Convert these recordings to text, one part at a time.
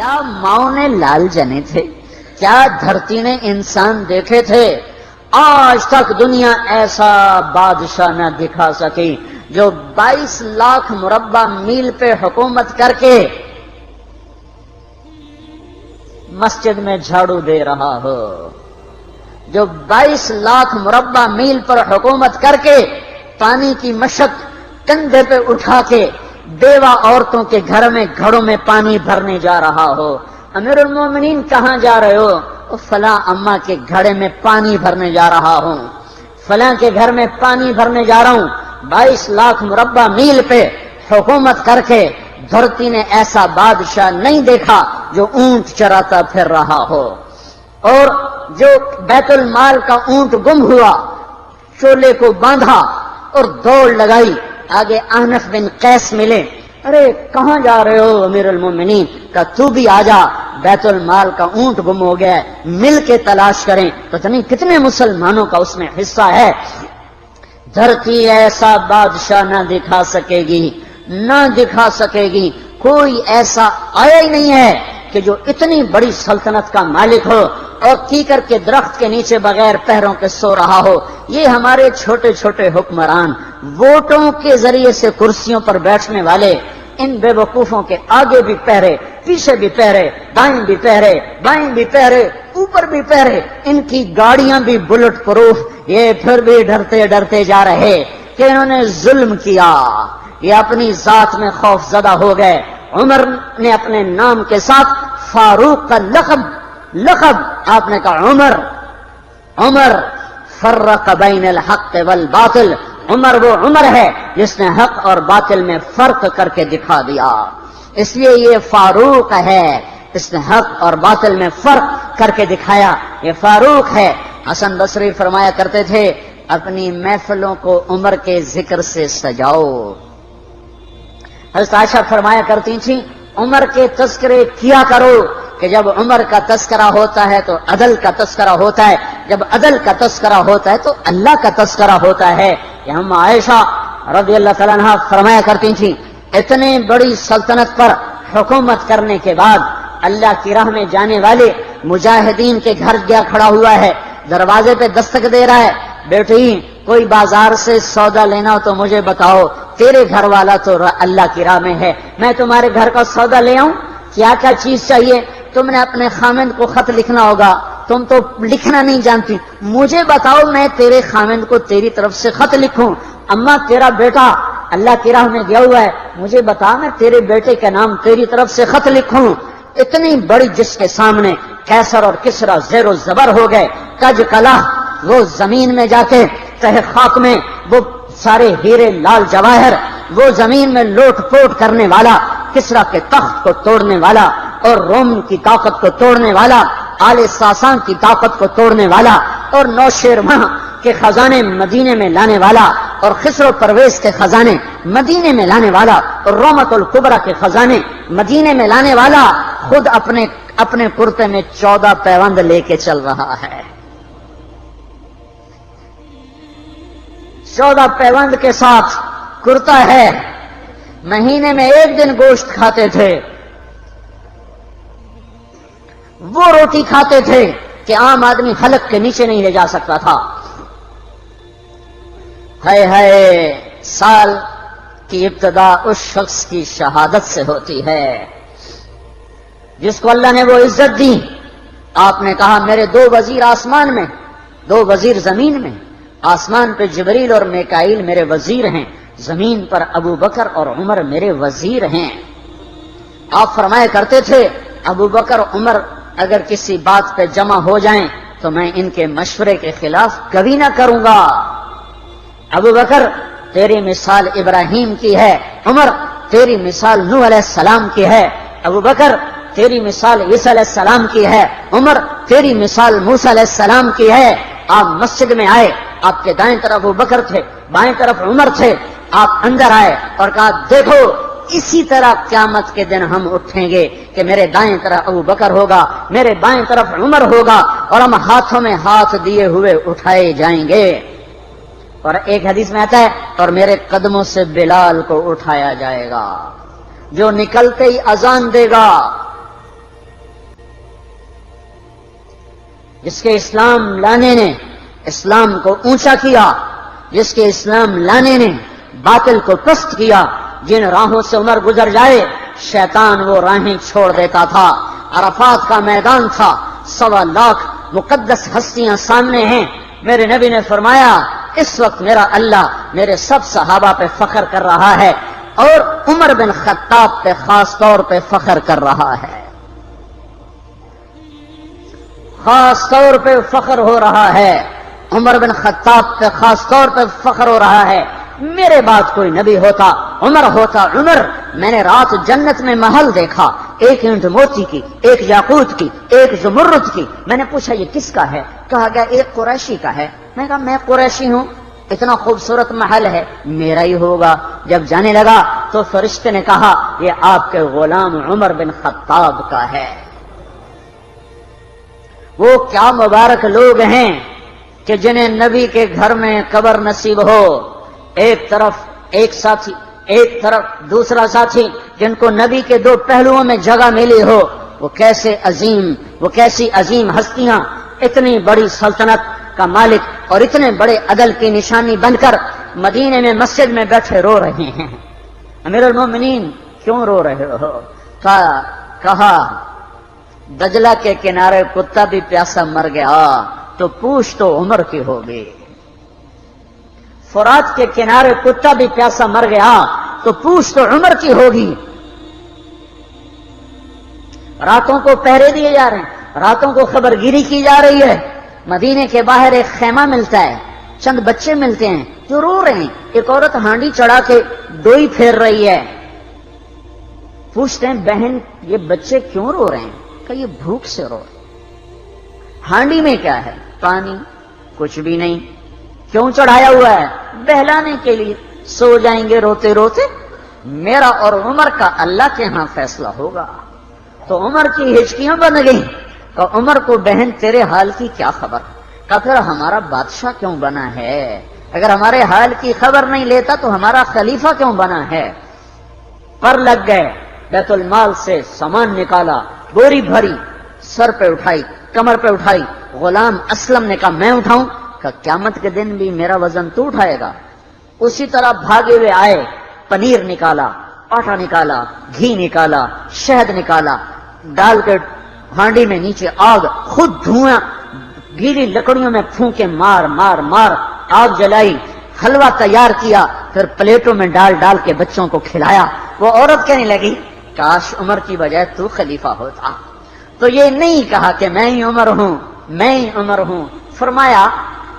کیا ماؤں نے لال جنے تھے؟ کیا دھرتی نے انسان دیکھے تھے؟ آج تک دنیا ایسا بادشاہ نہ دکھا سکی جو 22 لاکھ مربع میل پہ حکومت کر کے مسجد میں جھاڑو دے رہا ہو، جو 22 لاکھ مربع میل پر حکومت کر کے پانی کی مشق کندھے پہ اٹھا کے بیوہ عورتوں کے گھر میں گھڑوں میں پانی بھرنے جا رہا ہو۔ امیر المومنین کہاں جا رہے ہو؟ فلاں اماں کے گھڑے میں پانی بھرنے جا رہا ہوں، فلاں کے گھر میں پانی بھرنے جا رہا ہوں۔ 22 لاکھ مربع میل پہ حکومت کر کے دھرتی نے ایسا بادشاہ نہیں دیکھا جو اونٹ چراتا پھر رہا ہو، اور جو بیت المال کا اونٹ گم ہوا چولے کو باندھا اور دوڑ لگائی، آگے احنف بن قیس ملے، ارے کہاں جا رہے ہو امیر المومنین؟ کہ تو بھی آجا، بیت المال کا اونٹ گم ہو گیا ہے، مل کے تلاش کریں۔ پتہ نہیں کتنے مسلمانوں کا اس میں حصہ ہے۔ دھرتی ایسا بادشاہ نہ دکھا سکے گی، نہ دکھا سکے گی، کوئی ایسا آیا ہی نہیں ہے کہ جو اتنی بڑی سلطنت کا مالک ہو اور کیکر کے درخت کے نیچے بغیر پیروں کے سو رہا ہو۔ یہ ہمارے چھوٹے چھوٹے حکمران، ووٹوں کے ذریعے سے کرسیوں پر بیٹھنے والے، ان بے وقوفوں کے آگے بھی پہرے، پیچھے بھی پہرے، دائیں بھی پہرے، بائیں بھی پہرے، اوپر بھی پہرے، ان کی گاڑیاں بھی بلٹ پروف، یہ پھر بھی ڈرتے ڈرتے جا رہے کہ انہوں نے ظلم کیا، یہ اپنی ذات میں خوف زدہ ہو گئے۔ عمر نے اپنے نام کے ساتھ فاروق کا لقب آپ نے کہا عمر فرق بین الحق والباطل، عمر وہ عمر ہے جس نے حق اور باطل میں فرق کر کے دکھا دیا، اس لیے یہ فاروق ہے، اس نے حق اور باطل میں فرق کر کے دکھایا، یہ فاروق ہے۔ حسن بصری فرمایا کرتے تھے اپنی محفلوں کو عمر کے ذکر سے سجاؤ۔ حضرت عائشہ فرمایا کرتی تھیں عمر کے تذکرے کیا کرو، کہ جب عمر کا تذکرہ ہوتا ہے تو عدل کا تذکرہ ہوتا ہے، جب عدل کا تذکرہ ہوتا ہے تو اللہ کا تذکرہ ہوتا ہے۔ کہ ہم عائشہ رضی اللہ تعالیٰ عنہ فرمایا کرتی تھیں اتنے بڑی سلطنت پر حکومت کرنے کے بعد اللہ کی راہ میں جانے والے مجاہدین کے گھر گیا کھڑا ہوا ہے، دروازے پہ دستک دے رہا ہے، بیٹی کوئی بازار سے سودا لینا ہو تو مجھے بتاؤ، تیرے گھر والا تو اللہ کی راہ میں ہے، میں تمہارے گھر کا سودا لے آؤں، کیا کیا چیز چاہیے؟ تم نے اپنے خامند کو خط لکھنا ہوگا، تم تو لکھنا نہیں جانتی، مجھے بتاؤ میں تیرے خامند کو تیری طرف سے خط لکھوں۔ اما تیرا بیٹا اللہ کی راہ میں گیا ہوا ہے، مجھے بتا میں تیرے بیٹے کے نام تیری طرف سے خط لکھوں۔ اتنی بڑی جس کے سامنے قیصر اور کسرا زیر و زبر ہو گئے، کج کلا، وہ زمین میں جا کے تہ خاک میں وہ سارے ہیرے لال جواہر، وہ زمین میں لوٹ پوٹ کرنے والا، کسرا کے تخت کو توڑنے والا اور روم کی طاقت کو توڑنے والا، آل ساسان کی طاقت کو توڑنے والا اور نوشیروان کے خزانے مدینے میں لانے والا اور خسرو پرویز کے خزانے مدینے میں لانے والا اور رومت الکبرا کے خزانے مدینے میں لانے والا خود اپنے کرتے میں 14 پیوند لے کے چل رہا ہے، 14 پیوند کے ساتھ کرتا ہے، مہینے میں 1 دن گوشت کھاتے تھے، وہ روٹی کھاتے تھے کہ عام آدمی حلق کے نیچے نہیں لے جا سکتا تھا۔ ہے سال کی ابتدا اس شخص کی شہادت سے ہوتی ہے جس کو اللہ نے وہ عزت دی۔ آپ نے کہا میرے 2 وزیر آسمان میں، 2 وزیر زمین میں، آسمان پہ جبریل اور میکائیل میرے وزیر ہیں، زمین پر ابو بکر اور عمر میرے وزیر ہیں۔ آپ فرمایا کرتے تھے ابو بکر عمر اگر کسی بات پہ جمع ہو جائیں تو میں ان کے مشورے کے خلاف کبھی نہ کروں گا۔ ابو بکر تیری مثال ابراہیم کی ہے، عمر تیری مثال نوح علیہ السلام کی ہے، ابو بکر تیری مثال عیسیٰ علیہ السلام کی ہے، عمر تیری مثال موسیٰ علیہ السلام کی ہے۔ آپ مسجد میں آئے، آپ کے دائیں طرف ابو بکر تھے، بائیں طرف عمر تھے، آپ اندر آئے اور کہا دیکھو اسی طرح قیامت کے دن ہم اٹھیں گے کہ میرے دائیں طرف ابو بکر ہوگا، میرے بائیں طرف عمر ہوگا اور ہم ہاتھوں میں ہاتھ دیے ہوئے اٹھائے جائیں گے۔ اور ایک حدیث میں آتا ہے اور میرے قدموں سے بلال کو اٹھایا جائے گا جو نکلتے ہی اذان دے گا، جس کے اسلام لانے نے اسلام کو اونچا کیا، جس کے اسلام لانے نے باطل کو پست کیا، جن راہوں سے عمر گزر جائے شیطان وہ راہیں چھوڑ دیتا تھا۔ عرفات کا میدان تھا، 1.25 لاکھ مقدس ہستیاں سامنے ہیں۔ میرے نبی نے فرمایا اس وقت میرا اللہ میرے سب صحابہ پہ فخر کر رہا ہے اور عمر بن خطاب پہ خاص طور پہ فخر کر رہا ہے، خاص طور پہ فخر ہو رہا ہے، عمر بن خطاب پہ خاص طور پہ فخر ہو رہا ہے۔ میرے بعد کوئی نبی ہوتا عمر ہوتا۔ عمر، میں نے رات جنت میں محل دیکھا، ایک اینٹ موتی کی، ایک یاقوت کی، ایک زمرد کی۔ میں نے پوچھا یہ کس کا ہے؟ کہا گیا ایک قریشی کا ہے۔ میں نے کہا میں قریشی ہوں، اتنا خوبصورت محل ہے، میرا ہی ہوگا۔ جب جانے لگا تو فرشتے نے کہا یہ آپ کے غلام عمر بن خطاب کا ہے۔ وہ کیا مبارک لوگ ہیں کہ جنہیں نبی کے گھر میں قبر نصیب ہو، ایک طرف ایک ساتھی، ایک طرف دوسرا ساتھی، جن کو نبی کے دو پہلوؤں میں جگہ ملی ہو۔ وہ کیسی عظیم ہستیاں، اتنی بڑی سلطنت کا مالک اور اتنے بڑے عدل کی نشانی بن کر مدینے میں مسجد میں بیٹھے رو رہے ہیں۔ امیر المومنین کیوں رو رہے ہو؟ کہا دجلہ کے کنارے کتا بھی پیاسا مر گیا تو پوچھ تو عمر کی ہوگی، فرات کے کنارے کتا بھی پیاسا مر گیا تو پوچھ تو عمر کی ہوگی۔ راتوں کو پہرے دیے جا رہے ہیں، راتوں کو خبر گیری کی جا رہی ہے۔ مدینے کے باہر ایک خیمہ ملتا ہے، چند بچے ملتے ہیں جو رو رہے ہیں۔ ایک عورت ہانڈی چڑھا کے ڈوئی پھیر رہی ہے۔ پوچھتے ہیں بہن یہ بچے کیوں رو رہے ہیں؟ کہ یہ بھوک سے رو رہے ہیں۔ ہانڈی میں کیا ہے؟ پانی، کچھ بھی نہیں۔ کیوں چڑھایا ہوا ہے؟ بہلانے کے لیے۔ سو جائیں گے روتے روتے، میرا اور عمر کا اللہ کے ہاں فیصلہ ہوگا۔ تو عمر کی ہچکیاں بن گئی کہ عمر کو بہن تیرے حال کی کیا خبر؟ کہ پھر ہمارا بادشاہ کیوں بنا ہے؟ اگر ہمارے حال کی خبر نہیں لیتا تو ہمارا خلیفہ کیوں بنا ہے؟ پر لگ گئے، بیت المال سے سامان نکالا، بوری بھری، سر پہ اٹھائی، کمر پہ اٹھائی۔ غلام اسلم نے کہا میں اٹھاؤں؟ کہ قیامت کے دن بھی میرا وزن تو اٹھائے گا۔ اسی طرح بھاگے ہوئے آئے، پنیر نکالا، آٹا نکالا، گھی نکالا، شہد نکالا، ڈال کے ہانڈی میں نیچے آگ، خود دھواں گیلی لکڑیوں میں پھونکے مار مار مار آگ جلائی، حلوہ تیار کیا، پھر پلیٹوں میں ڈال ڈال کے بچوں کو کھلایا۔ وہ عورت کہنے لگی کاش عمر کی بجائے تو خلیفہ ہوتا۔ تو یہ نہیں کہا کہ میں ہی عمر ہوں، میں ہی عمر ہوں۔ فرمایا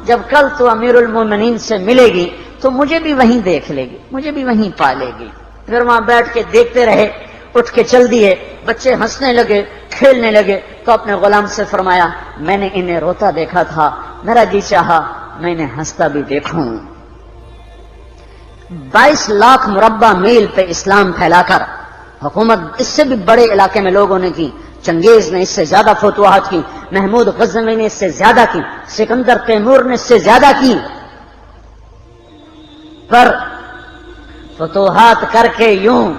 جب کل تو امیر المومنین سے ملے گی تو مجھے بھی وہیں دیکھ لے گی، مجھے بھی وہیں پا لے گی۔ پھر وہاں بیٹھ کے دیکھتے رہے، اٹھ کے چل دیے۔ بچے ہنسنے لگے، کھیلنے لگے تو اپنے غلام سے فرمایا میں نے انہیں روتا دیکھا تھا، میرا جی چاہا میں انہیں ہنستا بھی دیکھوں۔ 22 لاکھ مربع میل پہ اسلام پھیلا کر حکومت اس سے بھی بڑے علاقے میں لوگوں نے کی۔ چنگیز نے اس سے زیادہ فتوحات کی، محمود غزنوی نے اس سے زیادہ کی، سکندر تیمور نے اس سے زیادہ کی۔ پر فتوحات کر کے یوں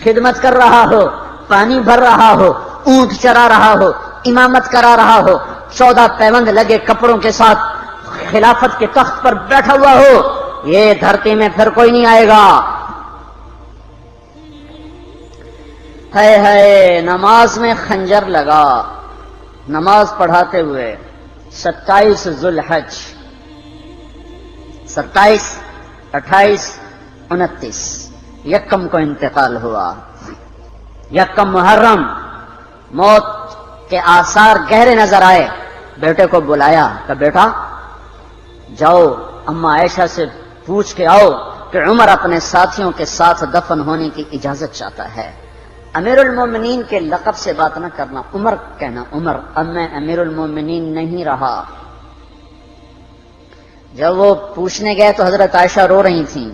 خدمت کر رہا ہو، پانی بھر رہا ہو، اونٹ چرا رہا ہو، امامت کرا رہا ہو، 14 پیوند لگے کپڑوں کے ساتھ خلافت کے تخت پر بیٹھا ہوا ہو، یہ دھرتی میں پھر کوئی نہیں آئے گا۔ ہے نماز میں خنجر لگا، نماز پڑھاتے ہوئے 27 ذوالحج، 27، 28، 29 یکم کو انتقال ہوا۔ یکم محرم موت کے آثار گہرے نظر آئے۔ بیٹے کو بلایا کہ بیٹا جاؤ اما عائشہ سے پوچھ کے آؤ کہ عمر اپنے ساتھیوں کے ساتھ دفن ہونے کی اجازت چاہتا ہے۔ امیر المومنین کے لقب سے بات نہ کرنا، عمر کہنا۔ عمر، اب میں امیر المومنین نہیں رہا۔ جب وہ پوچھنے گئے تو حضرت عائشہ رو رہی تھیں۔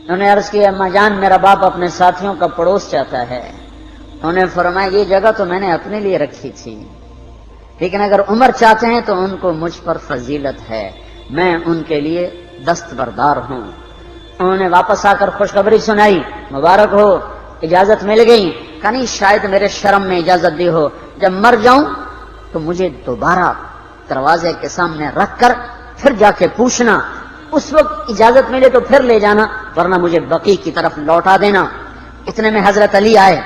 انہوں نے عرض کی اما جان میرا باپ اپنے ساتھیوں کا پڑوس چاہتا ہے۔ انہوں نے فرمایا یہ جگہ تو میں نے اپنے لیے رکھی تھی، لیکن اگر عمر چاہتے ہیں تو ان کو مجھ پر فضیلت ہے، میں ان کے لیے دستبردار ہوں۔ انہوں نے واپس آ کر خوشخبری سنائی، مبارک ہو اجازت مل گئی۔ کہ نہیں شاید میرے شرم میں اجازت دی ہو، جب مر جاؤں تو مجھے دوبارہ دروازے کے سامنے رکھ کر پھر جا کے پوچھنا، اس وقت اجازت ملے تو پھر لے جانا، ورنہ مجھے بقیع کی طرف لوٹا دینا۔ اتنے میں حضرت علی آئے،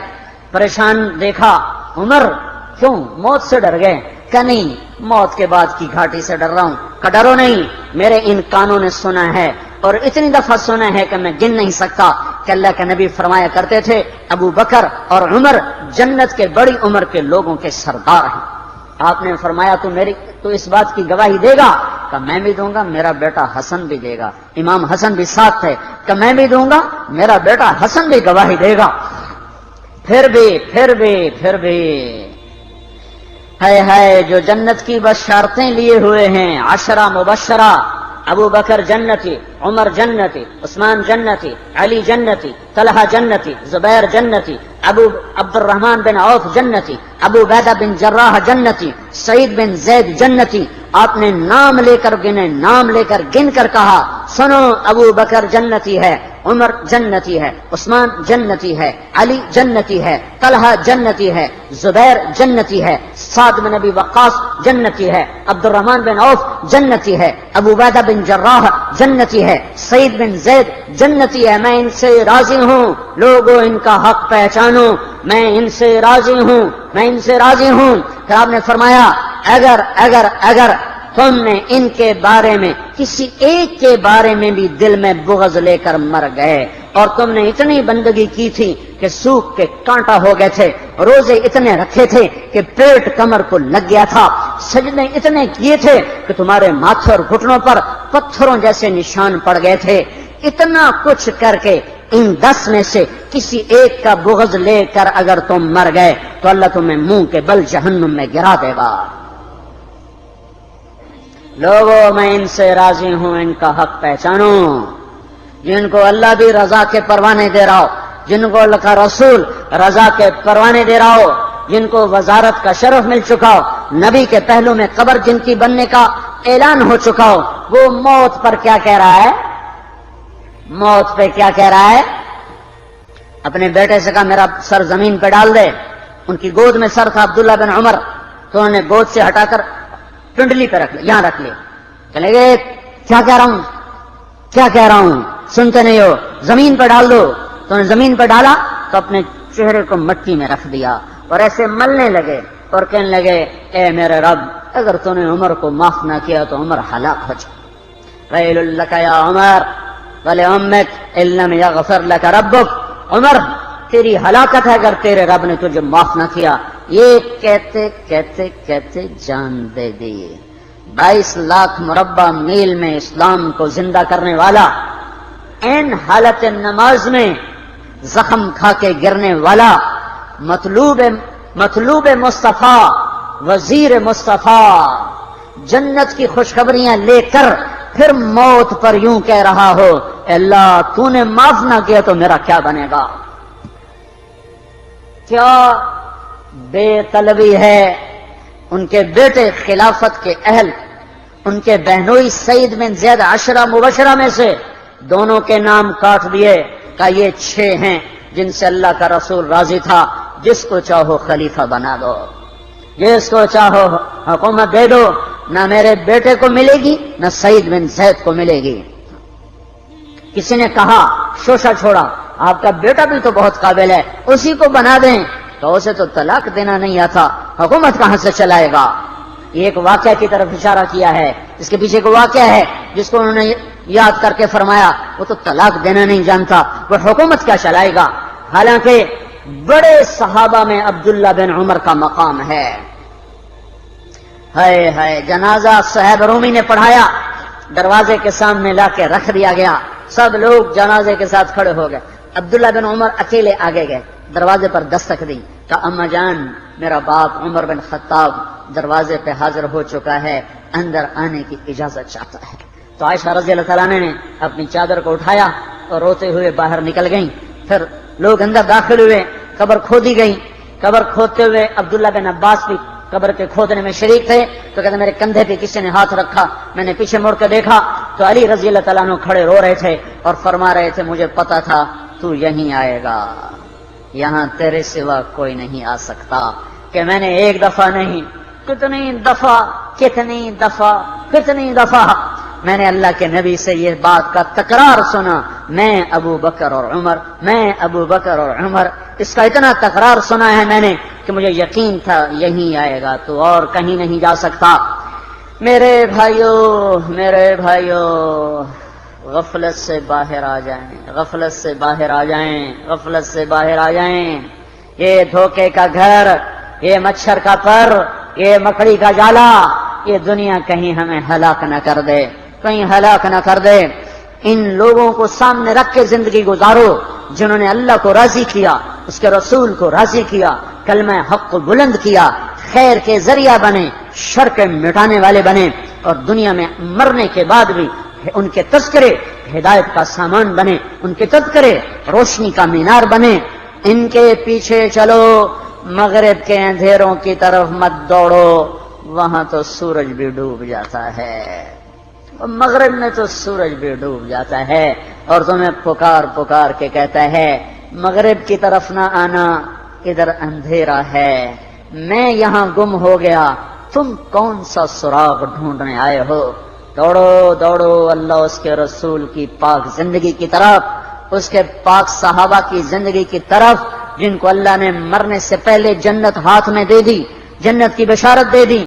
پریشان دیکھا، عمر کیوں موت سے ڈر گئے؟ کہ نہیں، موت کے بعد کی گھاٹی سے ڈر رہا ہوں۔ کہ ڈرو نہیں، میرے ان کانوں نے سنا ہے اور اتنی دفعہ سنا ہے کہ میں گن نہیں سکتا کہ اللہ کے نبی فرمایا کرتے تھے ابو بکر اور عمر جنت کے بڑی عمر کے لوگوں کے سردار ہیں۔ آپ نے فرمایا تو اس بات کی گواہی دے گا؟ کہ میں بھی دوں گا، میرا بیٹا حسن بھی دے گا۔ امام حسن بھی ساتھ تھے۔ کہ میں بھی دوں گا، میرا بیٹا حسن بھی گواہی دے گا۔ پھر بھی ہے جو جنت کی بشارتیں لیے ہوئے ہیں، 10 مبشرہ، ابو بکر جنتی، عمر جنتی، عثمان جنتی، علی جنتی، طلحہ جنتی، زبیر جنتی، ابو عبد الرحمن بن عوف جنتی، ابو عبیدہ بن جراح جنتی، سعید بن زید جنتی۔ آپ نے نام لے کر گنے، نام لے کر گن کر کہا، سنو ابو بکر جنتی ہے، عمر جنتی ہے، عثمان جنتی ہے، علی جنتی ہے، طلحہ جنتی ہے، زبیر جنتی ہے، سعد بن ابی وقاص جنتی ہے، عبد الرحمن بن عوف جنتی ہے، ابو عبیدہ بن جراح جنتی ہے، سعید بن زید جنتی ہے۔ میں ان سے راضی ہوں، لوگوں ان کا حق پہچانو، میں ان سے راضی ہوں، میں ان سے راضی ہوں۔ پھر آپ نے فرمایا اگر تم نے ان کے بارے میں کسی ایک کے بارے میں بھی دل میں بغض لے کر مر گئے، اور تم نے اتنی بندگی کی تھی کہ سوکھ کے کانٹا ہو گئے تھے، روزے اتنے رکھے تھے کہ پیٹ کمر کو لگ گیا تھا، سجدے اتنے کیے تھے کہ تمہارے ماتھے اور گھٹنوں پر پتھروں جیسے نشان پڑ گئے تھے، اتنا کچھ کر کے ان 10 میں سے کسی ایک کا بغض لے کر اگر تم مر گئے تو اللہ تمہیں منہ کے بل جہنم میں گرا دے گا۔ لوگوں میں ان سے راضی ہوں، ان کا حق پہچانو، جن کو اللہ بھی رضا کے پروانے دے رہا ہو، جن کو اللہ کا رسول رضا کے پروانے دے رہا ہو، جن کو وزارت کا شرف مل چکا ہو، نبی کے پہلو میں قبر جن کی بننے کا اعلان ہو چکا ہو، وہ موت پر کیا کہہ رہا ہے؟ موت پہ کیا کہہ رہا ہے؟ اپنے بیٹے سے کہا میرا سر زمین پہ ڈال دے۔ ان کی گود میں سر تھا عبداللہ بن عمر، تو انہوں نے گود سے ہٹا کر پنڈلی پہ رکھ لیا، یہاں رکھ لیا۔ چلے گئے، کیا کہہ رہا ہوں سنتے نہیں ہو، زمین پہ ڈال دو۔ تو انہوں نے زمین پہ ڈالا تو اپنے چہرے کو مٹی میں رکھ دیا اور ایسے ملنے لگے اور کہنے لگے اے میرے رب، اگر تو نے عمر کو معاف نہ کیا تو عمر ہلاک ہو جائے۔ ویل لک یا عمر ولامک ان لم یغفر لک ربک، عمر تیری ہلاکت ہے اگر تیرے رب نے تجھے معاف نہ کیا۔ یہ کہتے کہتے کہتے جان دے دی۔ 22 لاکھ مربع میل میں اسلام کو زندہ کرنے والا، این حالت نماز میں زخم کھا کے گرنے والا، مطلوب مصطفیٰ، وزیر مصطفیٰ، جنت کی خوشخبریاں لے کر پھر موت پر یوں کہہ رہا ہو اے اللہ تو نے معاف نہ کیا تو میرا کیا بنے گا؟ کیا بے طلبی ہے۔ ان کے بیٹے خلافت کے اہل، ان کے بہنوئی سعید بن زید 10 مبشرہ میں سے دونوں کے نام کاٹ دیے کہ یہ 6 ہیں جن سے اللہ کا رسول راضی تھا، جس کو چاہو خلیفہ بنا دو، جس کو چاہو حکومت دے دو، نہ میرے بیٹے کو ملے گی نہ سعید بن زید کو ملے گی۔ کسی نے کہا شوشہ چھوڑا، آپ کا بیٹا بھی تو بہت قابل ہے، اسی کو بنا دیں۔ تو اسے تو طلاق دینا نہیں آتا، حکومت کہاں سے چلائے گا؟ یہ ایک واقعہ کی طرف اشارہ کیا ہے، اس کے پیچھے کوئی واقعہ ہے جس کو انہوں نے یاد کر کے فرمایا وہ تو طلاق دینا نہیں جانتا، وہ حکومت کیا چلائے گا؟ حالانکہ بڑے صحابہ میں عبداللہ بن عمر کا مقام ہے۔ ہے جنازہ صہیب رومی نے پڑھایا، دروازے کے سامنے لا کے رکھ دیا گیا، سب لوگ جنازے کے ساتھ کھڑے ہو گئے، عبداللہ بن عمر اکیلے آگے گئے، دروازے پر دستک دی، کہا اما جان میرا باپ عمر بن خطاب دروازے پہ حاضر ہو چکا ہے، اندر آنے کی اجازت چاہتا ہے۔ تو عائشہ رضی اللہ تعالیٰ نے اپنی چادر کو اٹھایا اور روتے ہوئے باہر نکل گئیں۔ پھر لوگ اندر داخل ہوئے، قبر کھودی گئی، قبر کھودتے ہوئے عبداللہ بن عباس بھی قبر کے کھودنے میں شریک تھے، تو کہتے میرے کندھے پہ کسی نے ہاتھ رکھا، میں نے پیچھے مڑ کے دیکھا تو علی رضی اللہ تعالیٰ عنہ کھڑے رو رہے تھے اور فرما رہے تھے مجھے پتا تھا تو یہیں آئے گا، یہاں تیرے سوا کوئی نہیں آ سکتا۔ کہ میں نے ایک دفعہ نہیں کتنی دفعہ میں نے اللہ کے نبی سے یہ بات کا تکرار سنا، میں ابو بکر اور عمر، اس کا اتنا تکرار سنا ہے میں نے کہ مجھے یقین تھا یہی آئے گا، تو اور کہیں نہیں جا سکتا۔ میرے بھائیوں غفلت سے باہر آ جائیں، یہ دھوکے کا گھر، یہ مچھر کا پر، یہ مکڑی کا جالا، یہ دنیا کہیں ہمیں ہلاک نہ کر دے۔ ان لوگوں کو سامنے رکھ کے زندگی گزارو جنہوں نے اللہ کو راضی کیا، اس کے رسول کو راضی کیا، کلمہ حق کو بلند کیا، خیر کے ذریعہ بنے، شر کے مٹانے والے بنے، اور دنیا میں مرنے کے بعد بھی ان کے تذکرے ہدایت کا سامان بنے، ان کے تذکرے روشنی کا مینار بنے۔ ان کے پیچھے چلو، مغرب کے اندھیروں کی طرف مت دوڑو، وہاں تو سورج بھی ڈوب جاتا ہے، مغرب میں تو سورج بھی ڈوب جاتا ہے، اور تمہیں پکار کے کہتا ہے مغرب کی طرف نہ آنا، ادھر اندھیرا ہے، میں یہاں گم ہو گیا، تم کون سا سراغ ڈھونڈنے آئے ہو؟ دوڑو اللہ اس کے رسول کی پاک زندگی کی طرف، اس کے پاک صحابہ کی زندگی کی طرف، جن کو اللہ نے مرنے سے پہلے جنت ہاتھ میں دے دی، جنت کی بشارت دے دی۔